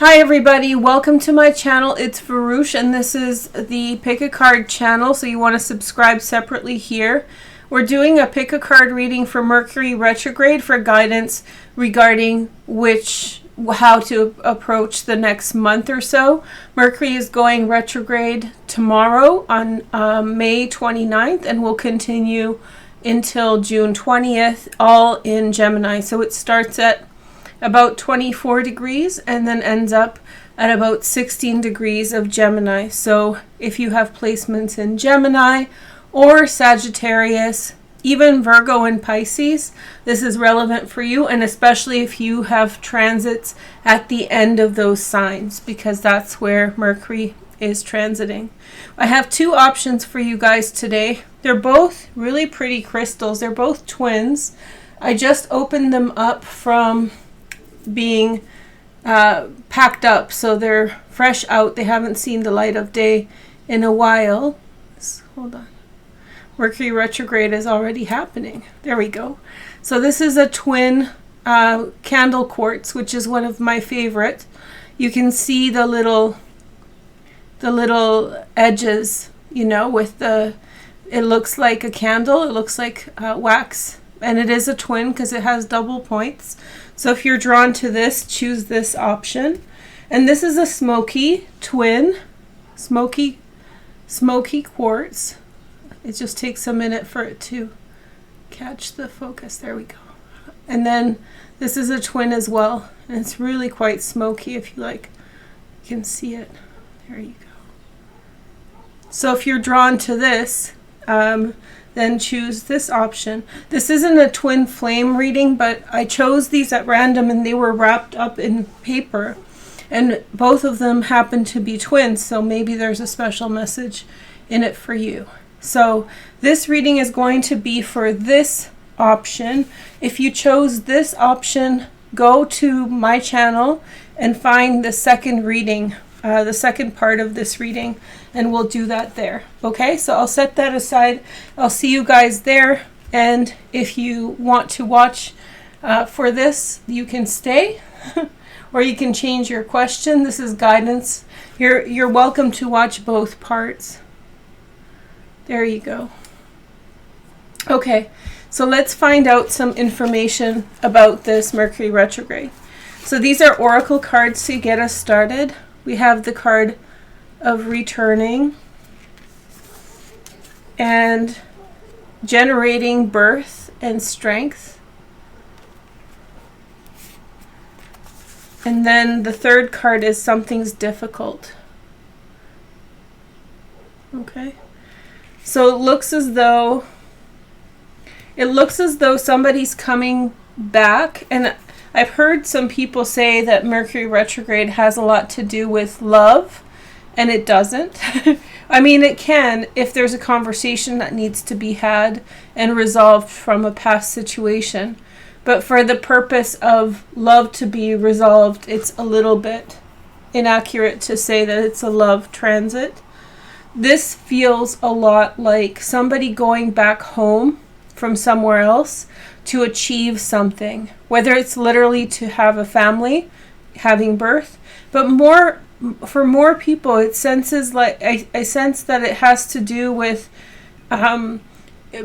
Hi everybody, welcome to my channel. It's Varouche and this is the Pick a Card channel, so you want to subscribe separately here. We're doing a pick a card reading for Mercury Retrograde for guidance regarding how to approach the next month or so. Mercury is going retrograde tomorrow on May 29th and will continue until June 20th, all in Gemini. So it starts at about 24 degrees and then ends up at about 16 degrees of Gemini. So if you have placements in Gemini or Sagittarius, even Virgo and Pisces, this is relevant for you, and especially if you have transits at the end of those signs, because that's where Mercury is transiting. I have two options for you guys today. They're both really pretty crystals. They're both twins. I just opened them up from being packed up, so they're fresh out. They haven't seen the light of day in a while. Hold on. Mercury retrograde is already happening. There we go. So this is a twin candle quartz, which is one of my favorite. You can see the little edges, you know, with it looks like a candle. It looks like wax. And it is a twin because it has double points. So if you're drawn to this, choose this option. And this is a smoky twin, smoky quartz. It just takes a minute for it to catch the focus. There we go. And then this is a twin as well. And it's really quite smoky if you like. You can see it. There you go. So if you're drawn to this, then choose this option. This isn't a twin flame reading, but I chose these at random and they were wrapped up in paper. And both of them happen to be twins, so maybe there's a special message in it for you. So this reading is going to be for this option. If you chose this option, go to my channel and find the second reading, the second part of this reading, and we'll do that there. Okay, so I'll set that aside. I'll see you guys there, and if you want to watch for this, you can stay or you can change your question. This is guidance. You're welcome to watch both parts. There you go. Okay, so let's find out some information about this Mercury retrograde. So these are oracle cards to get us started. We have the card of returning and generating birth and strength. And then the third card is something's difficult. Okay. So it looks as though somebody's coming back, and I've heard some people say that Mercury retrograde has a lot to do with love, and it doesn't. I mean, it can if there's a conversation that needs to be had and resolved from a past situation. But for the purpose of love to be resolved, it's a little bit inaccurate to say that it's a love transit. This feels a lot like somebody going back home from somewhere else to achieve something, whether it's literally to have a family, having birth, but for more people, it senses like I sense that it has to do with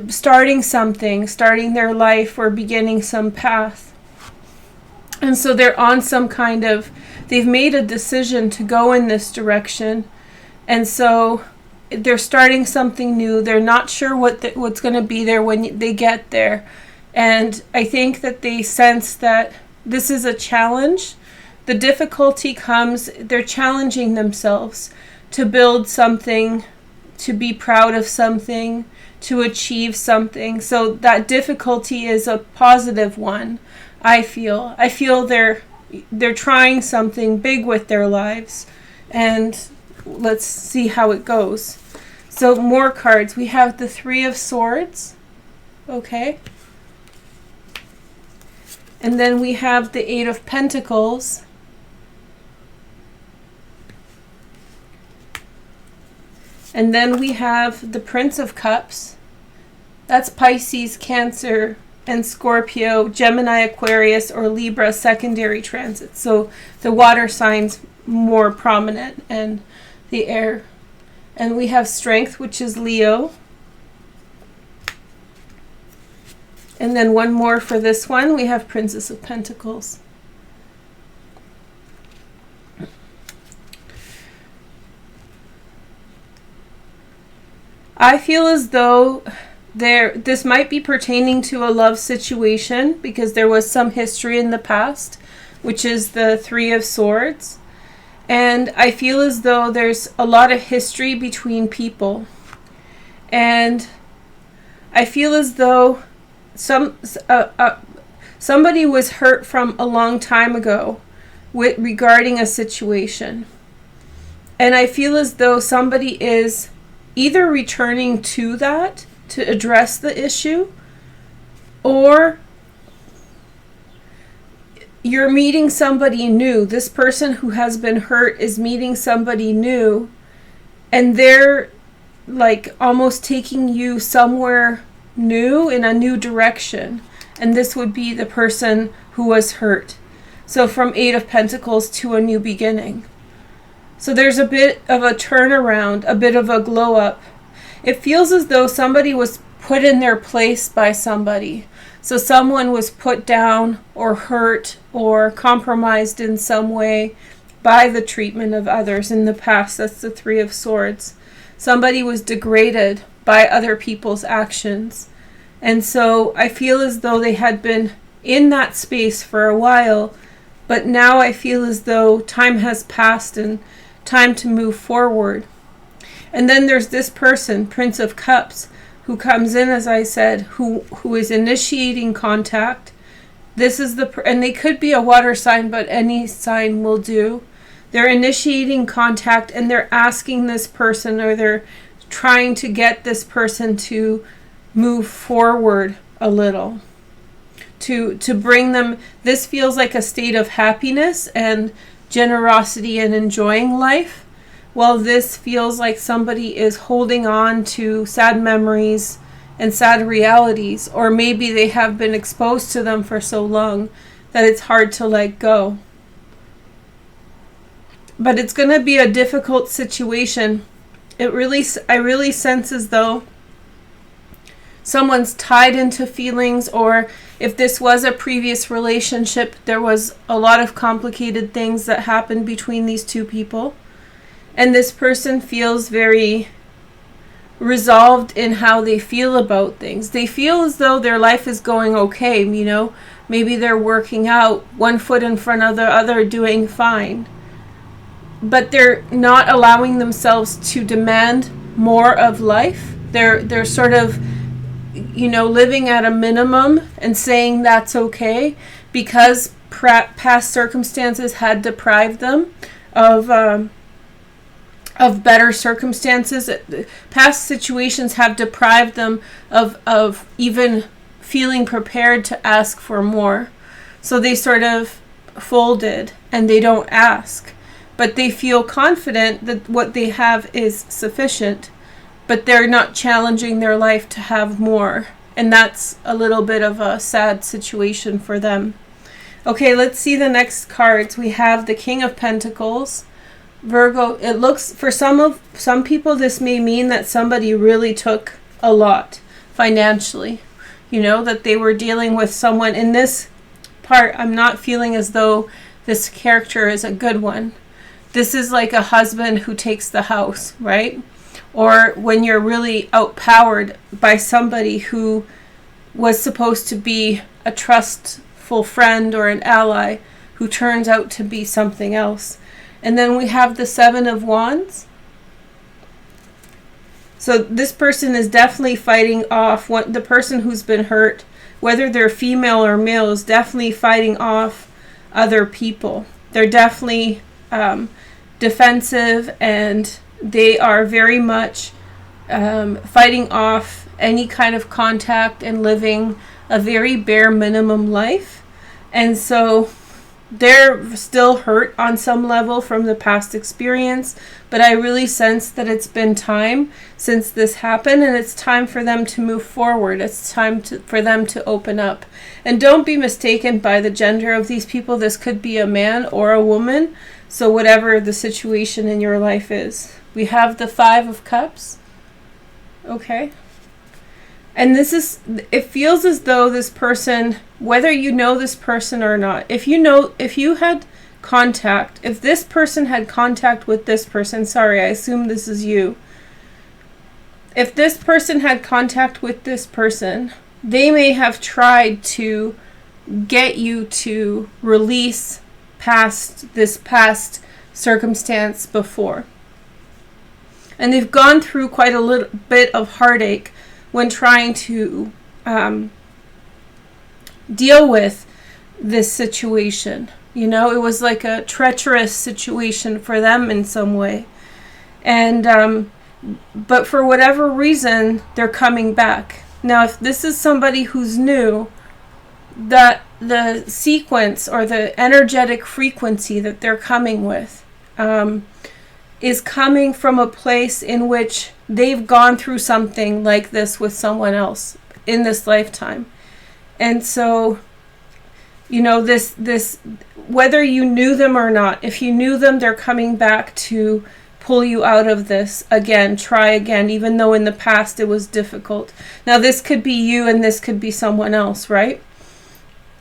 starting something, starting their life, or beginning some path. And so they're on some kind of, they've made a decision to go in this direction, and so they're starting something new. They're not sure what's going to be there when they get there. And I think that they sense that this is a challenge. The difficulty comes, they're challenging themselves to build something, to be proud of something, to achieve something. So that difficulty is a positive one, I feel. I feel they're trying something big with their lives. And let's see how it goes. So more cards. We have the Three of Swords. Okay. And then we have the Eight of Pentacles. And then we have the Prince of Cups. That's Pisces, Cancer, and Scorpio, Gemini, Aquarius, or Libra secondary transits. So the water signs more prominent, and the air. And we have Strength, which is Leo. And then one more for this one, we have Princess of Pentacles. I feel as though this might be pertaining to a love situation because there was some history in the past, which is the Three of Swords. And I feel as though there's a lot of history between people. And I feel as though somebody was hurt from a long time ago regarding a situation. And I feel as though somebody is either returning to that to address the issue, or you're meeting somebody new. This person who has been hurt is meeting somebody new, and they're like almost taking you somewhere new in a new direction. And this would be the person who was hurt. So from Eight of Pentacles to a new beginning. So there's a bit of a turnaround, a bit of a glow up. It feels as though somebody was put in their place by somebody. So someone was put down or hurt or compromised in some way by the treatment of others in the past. That's the Three of Swords. Somebody was degraded by other people's actions. And so I feel as though they had been in that space for a while, but now I feel as though time has passed and time to move forward. And then there's this person, Prince of Cups, who comes in, as I said, who is initiating contact. This is and they could be a water sign, but any sign will do. They're initiating contact, and they're asking this person, or they're trying to get this person to move forward a little, to bring them. This feels like a state of happiness and generosity and enjoying life, while this feels like somebody is holding on to sad memories and sad realities, or maybe they have been exposed to them for so long that it's hard to let go. But it's going to be a difficult situation. I really sense as though someone's tied into feelings, or if this was a previous relationship, there was a lot of complicated things that happened between these two people. And this person feels very resolved in how they feel about things. They feel as though their life is going okay, you know. Maybe they're working out, one foot in front of the other, doing fine. But they're not allowing themselves to demand more of life. They're sort of, you know, living at a minimum and saying that's okay because past circumstances had deprived them of better circumstances. Past situations have deprived them of even feeling prepared to ask for more. So they sort of folded and they don't ask. But they feel confident that what they have is sufficient. But they're not challenging their life to have more. And that's a little bit of a sad situation for them. Okay, let's see the next cards. We have the King of Pentacles. Virgo, it looks, for some people, this may mean that somebody really took a lot financially. You know, that they were dealing with someone. In this part, I'm not feeling as though this character is a good one. This is like a husband who takes the house, right? Or when you're really outpowered by somebody who was supposed to be a trustful friend or an ally who turns out to be something else. And then we have the Seven of Wands. So this person is definitely fighting off the person who's been hurt, whether they're female or male, is definitely fighting off other people. They're definitely defensive, and they are very much fighting off any kind of contact and living a very bare minimum life. And so they're still hurt on some level from the past experience, but I really sense that it's been time since this happened, and it's time for them to move forward. It's time for them to open up. And don't be mistaken by the gender of these people. This could be a man or a woman, so whatever the situation in your life is. We have the 5 of Cups. Okay. And it feels as though this person, whether you know this person or not, if this person had contact with this person, sorry, I assume this is you. If this person had contact with this person, they may have tried to get you to release this past circumstance before. And they've gone through quite a little bit of heartache when trying to deal with this situation. You know, it was like a treacherous situation for them in some way. And but for whatever reason, they're coming back. Now, if this is somebody who's new, that the sequence or the energetic frequency that they're coming with is coming from a place in which they've gone through something like this with someone else in this lifetime. And so, you know, this whether you knew them or not, if you knew them, they're coming back to pull you out of this again, try again, even though in the past it was difficult. Now, this could be you and this could be someone else, right?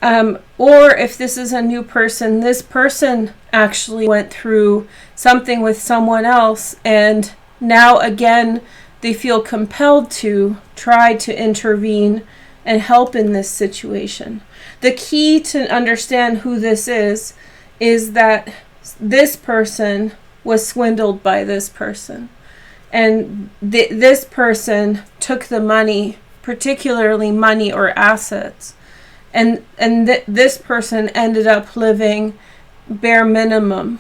Or if this is a new person, this person actually went through something with someone else, and now again they feel compelled to try to intervene and help in this situation. The key to understand who this is that this person was swindled by this person, and this person took the money, particularly money or assets, and this person ended up living bare minimum,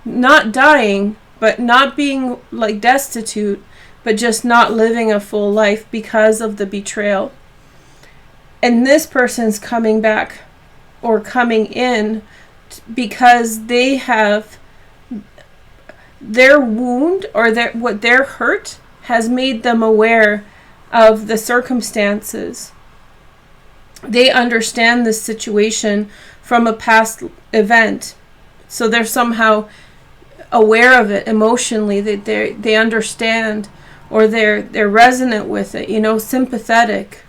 not dying, but not being like destitute, but just not living a full life because of the betrayal. And this person's coming back or coming in because they have their wound or what their hurt has made them aware of the circumstances. They understand this situation from a past event, so they're somehow aware of it emotionally. They understand, or they're resonant with it, you know, sympathetic.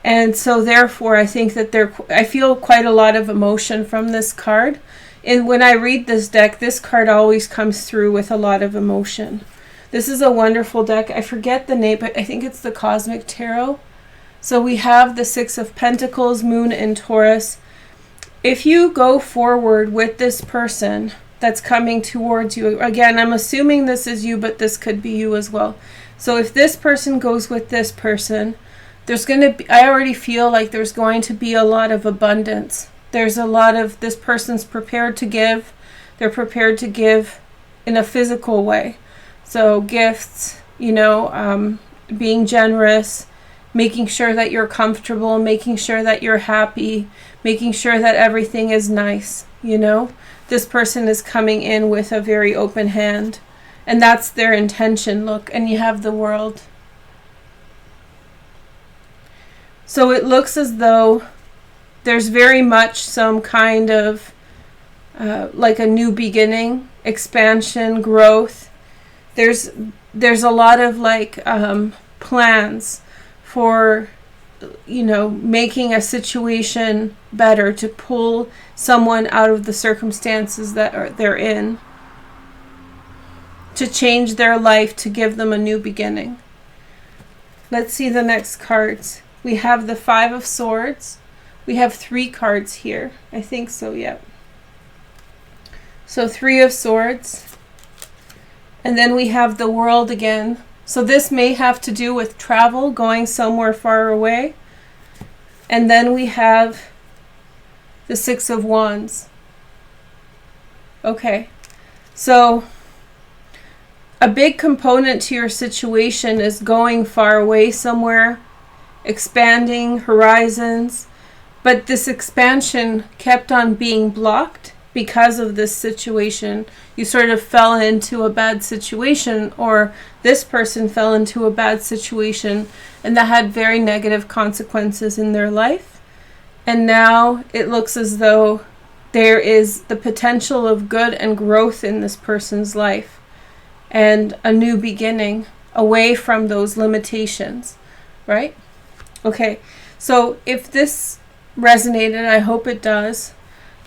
And so therefore I think that I feel quite a lot of emotion from this card. And when I read this deck, this card always comes through with a lot of emotion. This is a wonderful deck. I forget the name, but I think it's the Cosmic Tarot. So we have the 6 of Pentacles, Moon, and Taurus. If you go forward with this person that's coming towards you, again, I'm assuming this is you, but this could be you as well. So if this person goes with this person, I already feel like there's going to be a lot of abundance. There's a lot of, this person's prepared to give. They're prepared to give in a physical way. So gifts, you know, being generous, making sure that you're comfortable, making sure that you're happy, making sure that everything is nice, you know. This person is coming in with a very open hand, and that's their intention. Look, and you have the World. So it looks as though there's very much some kind of like a new beginning, expansion, growth. There's a lot of like plans for, you know, making a situation better, to pull someone out of the circumstances that they're in, to change their life, to give them a new beginning. Let's see the next cards. We have the 5 of Swords. We have 3 cards here. I think so, yeah. So 3 of Swords. And then we have the World again. So this may have to do with travel, going somewhere far away. And then we have the 6 of Wands. Okay. So a big component to your situation is going far away somewhere, expanding horizons, But this expansion kept on being blocked because of this situation. You sort of fell into a bad situation, or this person fell into a bad situation, and that had very negative consequences in their life. And now it looks as though there is the potential of good and growth in this person's life, and a new beginning away from those limitations, right? Okay, so if this resonated, I hope it does.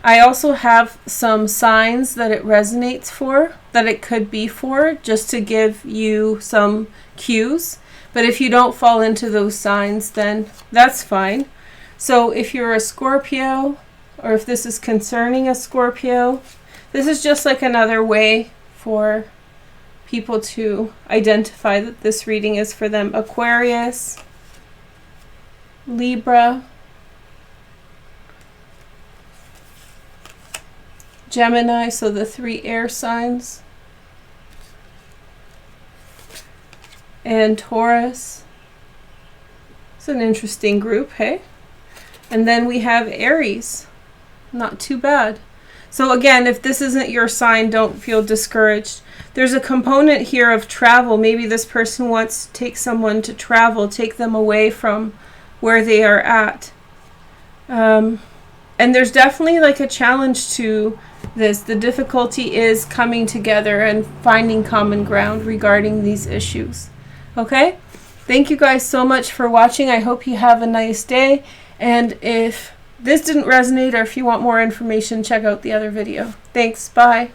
I also have some signs that it resonates for, that it could be for, just to give you some cues. But if you don't fall into those signs, then that's fine. So if you're a Scorpio, or if this is concerning a Scorpio, this is just like another way for people to identify that this reading is for them. Aquarius, Libra, Gemini, so the 3 air signs, and Taurus. It's an interesting group, hey? And then we have Aries. Not too bad. So again, if this isn't your sign, don't feel discouraged. There's a component here of travel. Maybe this person wants to take someone to travel, take them away from where they are at. And there's definitely like a challenge to this. The difficulty is coming together and finding common ground regarding these issues. Okay? Thank you guys so much for watching. I hope you have a nice day. And if this didn't resonate, or if you want more information, check out the other video. Thanks. Bye.